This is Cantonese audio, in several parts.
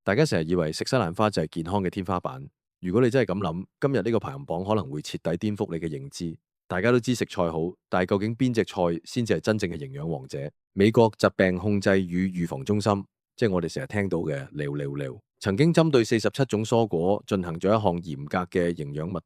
大家成日以為食西蘭花就係健康嘅天花板。如果你真係咁諗，今日呢個排行榜可能會徹底顛覆你嘅認知。大家都知食菜好，但係究竟邊隻菜先至係真正嘅營養王者？美國疾病控制與預防中心，即係我哋成日聽到嘅WHO，曾經針對47種蔬果進行咗一項嚴格嘅營養密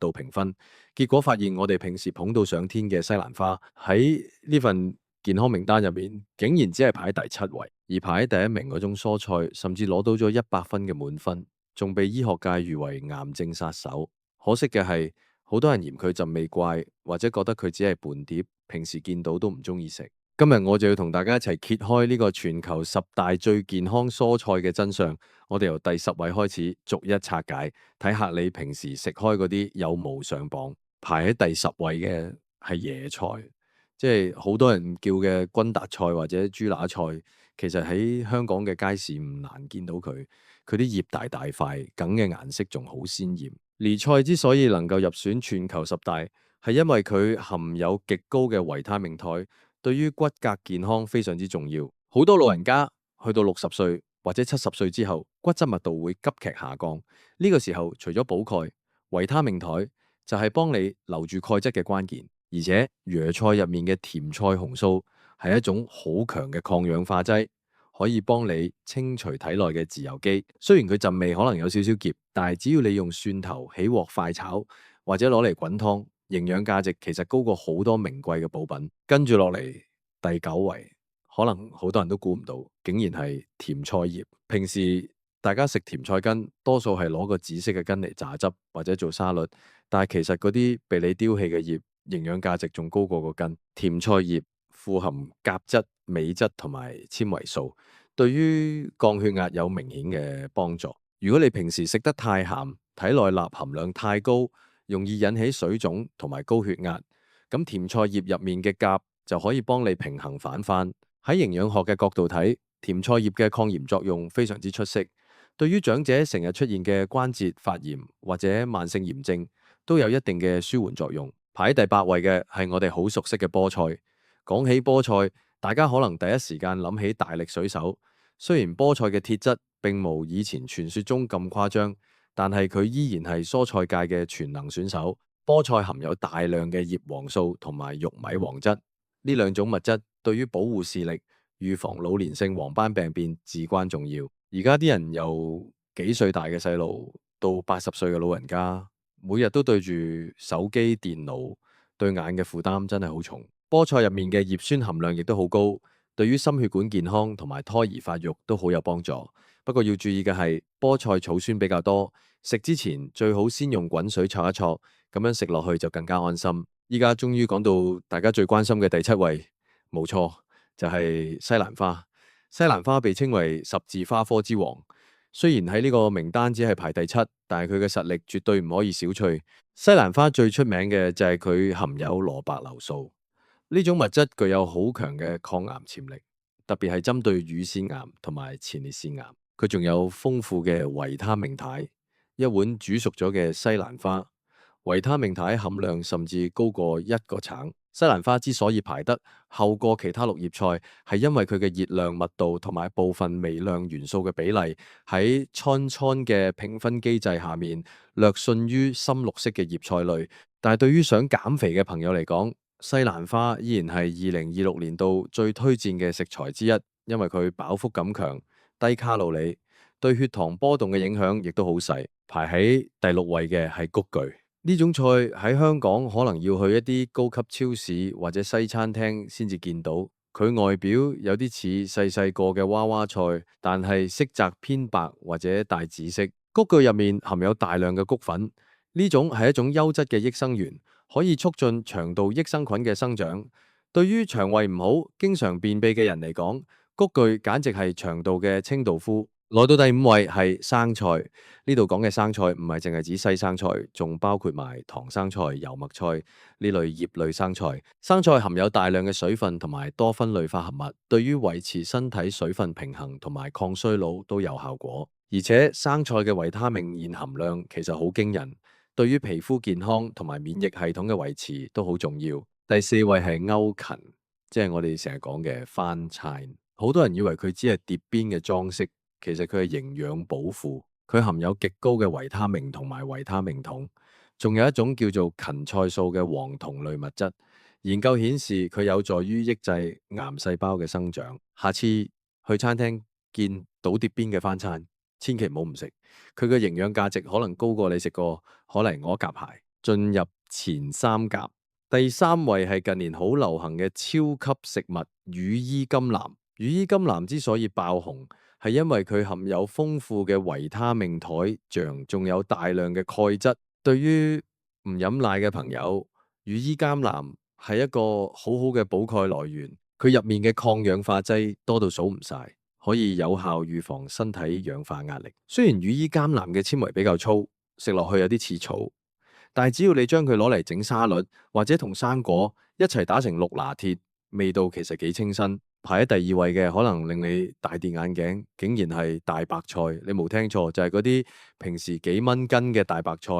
度評分，結果發現我哋平時捧到上天嘅西蘭花喺呢份健康名單入面，竟然只係排喺第7位，而排喺第1名嗰種蔬菜，甚至攞到咗100分嘅滿分，仲被醫學界譽為癌症殺手。可惜嘅係，好多人嫌佢陣味怪，或者覺得佢只係伴碟，平時見到都唔中意食。今日我就要同大家一齊揭開呢個全球10大最健康蔬菜嘅真相。我哋由第10位開始，逐一拆解，睇下你平時食開嗰啲有冇上榜。排喺第10位嘅係椰菜，即係好多人叫嘅君達菜或者豬乸菜，其實喺香港嘅街市唔難見到佢。佢啲葉大大塊，梗嘅顏色仲好鮮豔。椰菜之所以能夠入選全球10大，係因為佢含有極高嘅維他命肽。對於骨骼健康非常之重要，好多老人家去到60歲或者70歲之後，骨質密度會急劇下降。呢個時候，除咗補鈣，維他命肽就係幫你留住鈣質嘅關鍵。而且椰菜入面嘅甜菜紅素係一種好強嘅抗氧化劑，可以幫你清除體內嘅自由基。雖然佢陣味可能有少少澀，但係只要你用蒜頭起鑊快炒，或者攞嚟滾湯，營養價值其實高過好多名貴嘅補品。跟住落嚟第9位，可能好多人都估唔到，竟然係甜菜葉。平時大家食甜菜根，多數係攞個紫色嘅根嚟榨汁或者做沙律，但係其實嗰啲被你丟棄嘅葉，營養價值仲高過個根。甜菜葉富含鉀質、鎂質同埋纖維素，對於降血壓有明顯嘅幫助。如果你平時食得太鹹，體內鈉含量太高，容易引起水腫同埋高血壓，咁甜菜葉入面嘅鉀就可以幫你平衡反翻。喺營養學嘅角度睇，甜菜葉嘅抗炎作用非常之出色，對於長者成日出現嘅關節發炎或者慢性炎症都有一定嘅舒緩作用。排喺第8位嘅係我哋好熟悉嘅菠菜。講起菠菜，大家可能第一時間諗起大力水手。雖然菠菜嘅鐵質並無以前傳說中咁誇張，但係佢依然係蔬菜界嘅全能選手。菠菜含有大量嘅葉黃素同埋玉米黃質，呢兩種物質對於保護視力、預防老年性黃斑病變至關重要。而家啲人由幾歲大嘅細路到80歲嘅老人家，每日都對住手機、電腦，對眼嘅負擔真係好重。菠菜入面嘅葉酸含量亦都好高，對於心血管健康同埋胎兒發育都好有幫助。不過要注意嘅係，菠菜草酸比較多，食之前最好先用滾水焯一焯，咁樣食落去就更加安心。依家終於講到大家最關心嘅第7位，冇錯，就係西蘭花。西蘭花被稱為十字花科之王，雖然喺呢個名單只係排第7，但係佢嘅實力絕對唔可以小覷。西蘭花最出名嘅就係佢含有蘿蔔硫素，呢種物質具有好強嘅抗癌潛力，特別係針對乳腺癌同埋前列腺癌。佢仲有豐富嘅維他命肽，一碗煮熟咗嘅西蘭花，維他命肽含量甚至高過1個橙。西蘭花之所以排得後過其他綠葉菜，係因為佢嘅熱量密度同埋部分微量元素嘅比例喺餐嘅評分機制下面略遜於深綠色嘅葉菜類。但係對於想減肥嘅朋友嚟講，西蘭花依然係2026年度最推薦嘅食材之一，因為佢飽腹感強、低卡路里，對血糖波動嘅影響亦都好細。排喺第6位嘅係菊苣。呢種菜喺香港可能要去一啲高級超市或者西餐廳先至見到。佢外表有啲似細細個嘅娃娃菜，但係色澤偏白或者帶紫色。菊苣入面含有大量嘅菊粉，呢種係一種優質嘅益生元，可以促進腸道益生菌嘅生長。對於腸胃唔好、經常便秘嘅人嚟講，菊苣簡直係腸道嘅清道夫。來到第5位係生菜，呢度講嘅生菜唔係淨係指西生菜，仲包括埋唐生菜、油麥菜呢類葉類生菜。生菜含有大量嘅水分同埋多酚類化合物，對於維持身體水分平衡同埋抗衰老都有效果。而且生菜嘅維他命現含量其實好驚人，對於皮膚健康同埋免疫系統嘅維持都好重要。第4位係歐芹，即係我哋成日講嘅番菜。好多人以為佢只係碟邊嘅裝飾，其實佢係營養寶庫，佢含有極高嘅維他命同埋維他命酮，仲有一種叫做芹菜素嘅黃酮類物質。研究顯示佢有助於抑制癌細胞嘅生長。下次去餐廳見倒碟邊嘅翻餐，千祈唔好唔食，佢嘅營養價值可能高過你食個可妮鵝夾蟹。進入前三甲，第三位係近年好流行嘅超級食物羽衣甘藍。羽衣甘藍之所以爆紅，係因為佢含有豐富嘅維他命鈣醬，仲有大量嘅鈣質。對於唔飲奶嘅朋友，羽衣甘藍係一個好好嘅補鈣來源。佢入面嘅抗氧化劑多到數唔晒，可以有效預防身體氧化壓力。雖然羽衣甘藍嘅纖維比較粗，食落去有啲似草，但係只要你將佢攞嚟整沙律，或者同生果一齊打成綠拿鐵，味道其實幾清新。排喺第二位嘅可能令你大跌眼鏡，竟然係大白菜。你冇聽錯，就係嗰啲平時幾蚊斤嘅大白菜。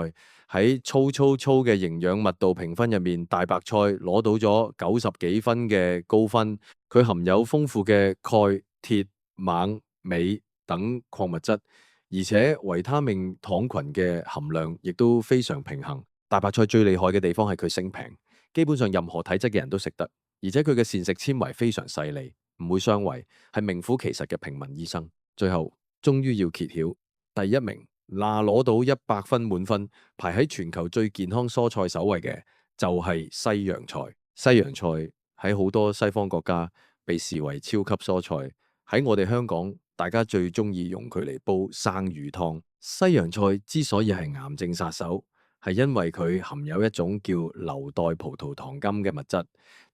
喺粗嘅營養密度評分入面，大白菜攞到咗90幾分嘅高分。佢含有豐富嘅鈣、鐵、錳、鎂等礦物質，而且維他命糖群嘅含量亦都非常平衡。大白菜最厲害嘅地方係佢性平，基本上任何體質嘅人都食得。而且佢嘅膳食纖維非常細膩，唔會傷胃，係名副其實嘅平民醫生。最後終於要揭曉第一名，攞到100分滿分，排喺全球最健康蔬菜首位嘅就係西洋菜。西洋菜喺好多西方國家被視為超級蔬菜，喺我哋香港，大家最中意用佢嚟煲生魚湯。西洋菜之所以係癌症殺手，係因為佢含有一種叫硫代葡萄糖苷嘅物質。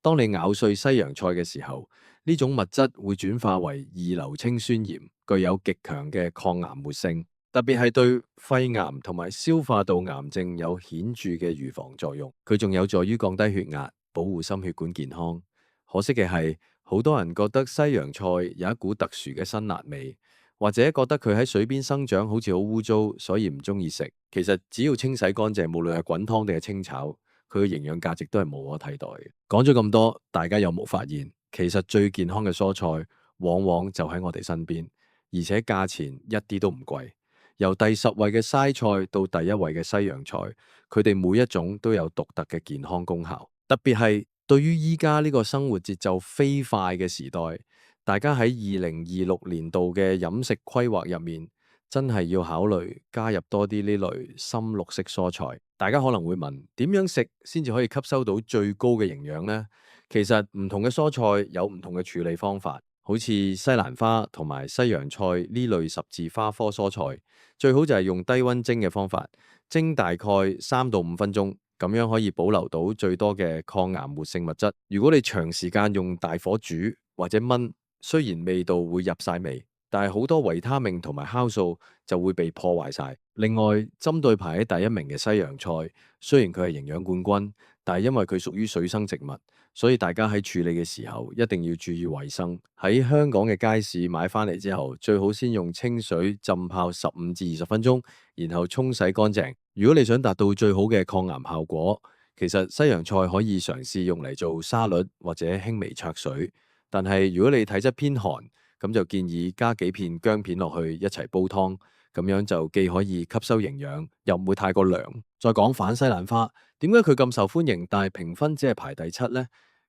當你咬碎西洋菜嘅時候，呢種物質會轉化為二硫氰酸鹽，具有極強嘅抗癌活性，特別係對肺癌同埋消化道癌症有顯著嘅預防作用。佢仲有助於降低血壓，保護心血管健康。可惜嘅係，好多人覺得西洋菜有一股特殊嘅辛辣味，或者覺得佢喺水邊生長好似好污糟，所以唔中意食。其實只要清洗乾淨，無論係滾湯定係清炒，佢嘅營養價值都係無可替代嘅。講咗咁多，大家有冇發現，其實最健康嘅蔬菜往往就喺我哋身邊，而且價錢一啲都唔貴。由第10位嘅西菜到第1位嘅西洋菜，佢哋每一種都有獨特嘅健康功效。特別係對於依家呢個生活節奏飛快嘅時代，大家喺2026年度嘅飲食規劃入面，真係要考慮加入多啲呢類深綠色蔬菜。大家可能會問，點樣食先至可以吸收到最高嘅營養呢？其實唔同嘅蔬菜有唔同嘅處理方法，好似西蘭花同埋西洋菜呢類十字花科蔬菜，最好就係用低溫蒸嘅方法，蒸大概3到5分鐘，咁樣可以保留到最多嘅抗癌活性物質。如果你長時間用大火煮或者燜，雖然味道會入晒味，但係好多維他命同埋酵素就會被破壞晒。另外，針對排喺第1名嘅西洋菜，雖然佢係營養冠軍，但係因為佢屬於水生植物，所以大家喺處理嘅時候一定要注意衛生。喺香港嘅街市買翻嚟之後，最好先用清水浸泡15至20分鐘，然後沖洗乾淨。如果你想達到最好嘅抗癌效果，其實西洋菜可以嘗試用嚟做沙律或者輕微焯水。但係如果你體質偏寒，咁就建議加幾片薑片落去一齊煲湯，咁樣就既可以吸收營養，又唔會太過涼。再講反西蘭花，點解佢咁受歡迎，但係評分只係排第7呢？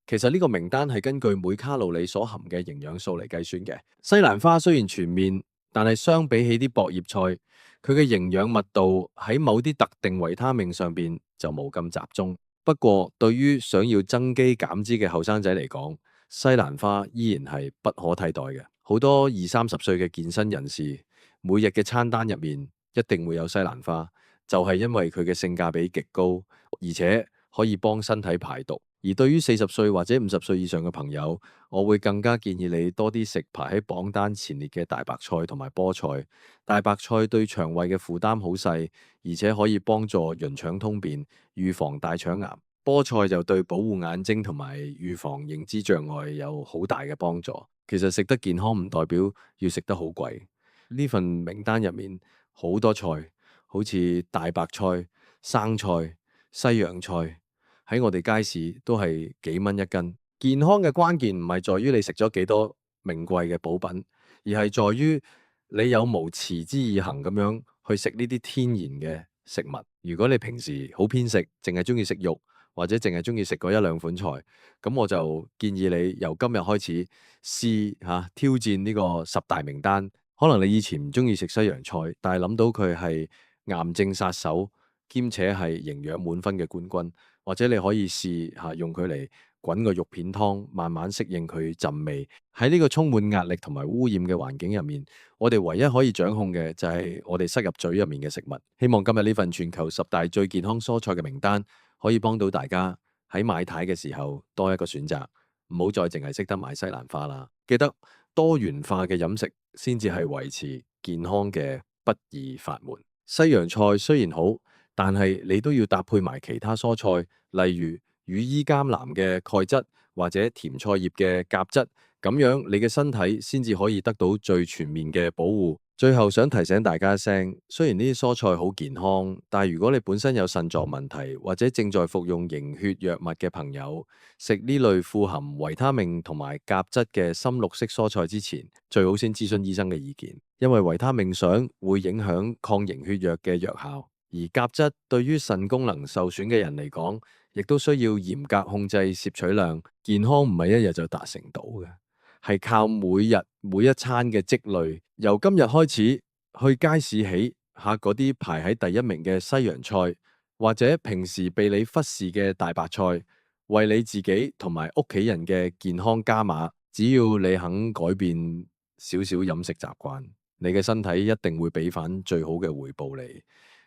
其實呢個名單係根據每卡路里所含嘅營養素嚟計算嘅。西蘭花雖然全面，但係相比起啲薄葉菜，佢嘅營養密度喺某啲特定維他命上邊就冇咁集中。不過對於想要增肌減脂嘅後生仔嚟講，西蘭花依然係不可替代嘅。好多20-30歲嘅健身人士，每日嘅餐單入面一定會有西蘭花，就係因為佢嘅性價比極高，而且可以幫身體排毒。而對於40歲或者50歲以上嘅朋友，我會更加建議你多啲食排喺榜單前列嘅大白菜同埋菠菜。大白菜對腸胃嘅負擔好細，而且可以幫助潤腸通便，預防大腸癌。菠菜就對保護眼睛同埋預防認知障礙有好大嘅幫助。其實食得健康唔代表要食得好貴。呢份名單入面好多菜，好似大白菜、生菜、西洋菜，喺我哋街市都係幾蚊一斤。健康嘅關鍵唔係在於你食咗幾多名貴嘅補品，而係在於你有無持之以恆咁樣去食呢啲天然嘅食物？如果你平時好偏食，淨係中意食肉，或者淨係中意食嗰一兩款菜，咁我就建議你由今日開始試下挑戰呢個十大名單。可能你以前唔中意食西洋菜，但係諗到佢係癌症殺手，兼且係營養滿分嘅冠軍，或者你可以試下用佢嚟滾個肉片湯，慢慢適應佢陣味。喺呢個充滿壓力同埋污染嘅環境入面，我哋唯一可以掌控嘅就係我哋塞入嘴入面嘅食物。希望今日呢份全球十大最健康蔬菜嘅名單可以幫到大家喺買呔嘅時候多一個選擇，唔好再淨係識得買西蘭花啦。記得多元化嘅飲食先至係維持健康嘅不二法門。西洋菜雖然好，但係你都要搭配埋其他蔬菜，例如羽衣甘藍嘅鈣質或者甜菜葉嘅鉀質，咁樣你嘅身體先至可以得到最全面嘅保護。最後想提醒大家一聲，雖然呢啲蔬菜好健康，但係如果你本身有腎臟問題或者正在服用凝血藥物嘅朋友，食呢類富含維他命同埋鉀質嘅深綠色蔬菜之前，最好先諮詢醫生嘅意見，因為維他命相會影響抗凝血藥嘅藥效，而鉀質對於腎功能受損嘅人嚟講，亦都需要嚴格控制攝取量。健康唔係一日就達成到嘅，係靠每日每一餐嘅積累。由今日開始去街市起下嗰啲排喺第一名嘅西洋菜，或者平時被你忽視嘅大白菜，為你自己同埋屋企人嘅健康加碼。只要你肯改變少少飲食習慣，你嘅身體一定會俾翻最好嘅回報你。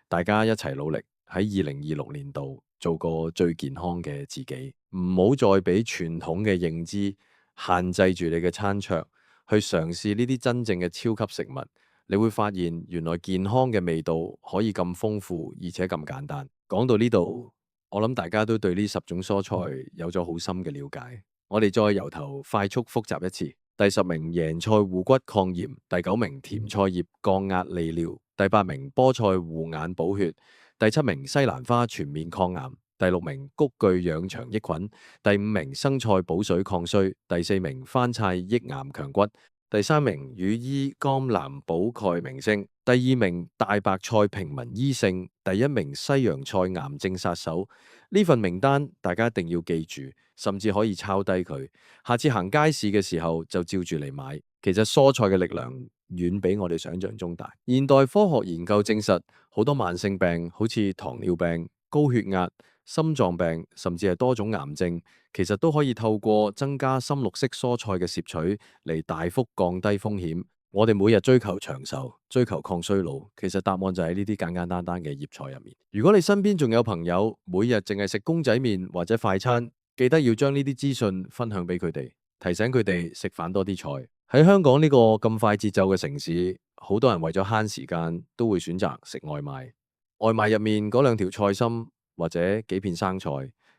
大家一齊努力喺2026年度做個最健康嘅自己，唔好再俾傳統嘅認知限制住你嘅餐桌，去嘗試呢啲真正嘅超級食物。你會發現原來健康嘅味道可以咁豐富，而且咁簡單。講到呢度，我諗大家都對呢10種蔬菜有咗好深嘅了解。我哋再由頭快速複習一次：第10名椰菜護骨抗炎，第9名甜菜葉降壓利尿，第8名菠菜護眼補血，第7名西蘭花全面抗癌，第6名菊苣養腸益菌，第5名生菜補水抗衰，第4名番菜益癌強骨，第3名羽衣甘藍補鈣明星，第2名大白菜平民醫聖，第1名西洋菜癌症殺手。呢份名單大家一定要記住，甚至可以抄低佢。下次行街市嘅時候就照住嚟買。其實蔬菜嘅力量遠比我哋想象中大。現代科學研究證實，好多慢性病，好似糖尿病、高血壓、心臟病，甚至係多種癌症，其實都可以透過增加深綠色蔬菜嘅攝取嚟大幅降低風險。我哋每日追求長壽、追求抗衰老，其實答案就喺呢啲簡簡單單嘅葉菜入面。如果你身邊仲有朋友每日淨係食公仔麵或者快餐，記得要將呢啲資訊分享俾佢哋，提醒佢哋食返多啲菜。喺香港呢個咁快節奏嘅城市，好多人為咗慳時間，都會選擇食外賣。外賣入面嗰2條菜心或者幾片生菜，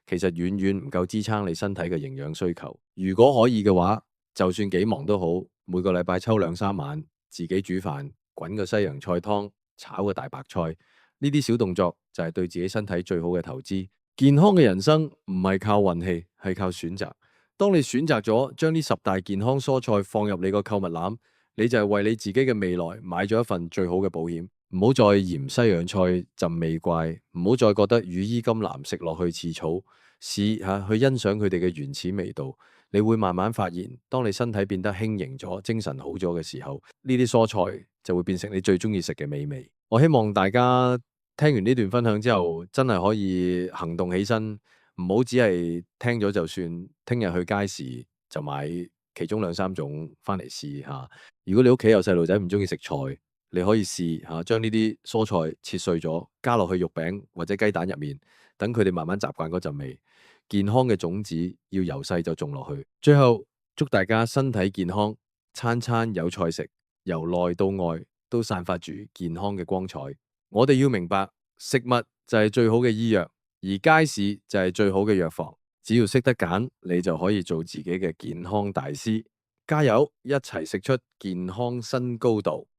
其實遠遠唔夠支撐你身體嘅營養需求。如果可以嘅話，就算幾忙都好，每個禮拜抽2-3晚自己煮飯，滾個西洋菜湯，炒個大白菜，呢啲小動作就係對自己身體最好嘅投資。健康嘅人生唔係靠運氣，係靠選擇。當你選擇咗將呢10大健康蔬菜放入你個購物籃，你就係為你自己嘅未來買咗一份最好嘅保險。唔好再嫌西洋菜陣味怪，唔好再覺得羽衣甘藍食落去似草。試下去欣賞佢哋嘅原始味道，你會慢慢發現，當你身體變得輕盈咗、精神好咗嘅時候，呢啲蔬菜就會變成你最中意食嘅美味。我希望大家聽完呢段分享之後，真係可以行動起身。唔好只係聽咗就算，聽日去街市就買其中2-3種翻嚟試下。如果你屋企有細路仔唔中意食菜，你可以試下將呢啲蔬菜切碎咗，加落去肉餅或者雞蛋入面，等佢哋慢慢習慣嗰陣味。健康嘅種子要由細就種落去。最後祝大家身體健康，餐餐有菜食，由內到外都散發住健康嘅光彩。我哋要明白，食物就係最好嘅醫藥。而街市就係最好嘅藥房，只要識得揀，你就可以做自己嘅健康大師。加油，一齊食出健康新高度！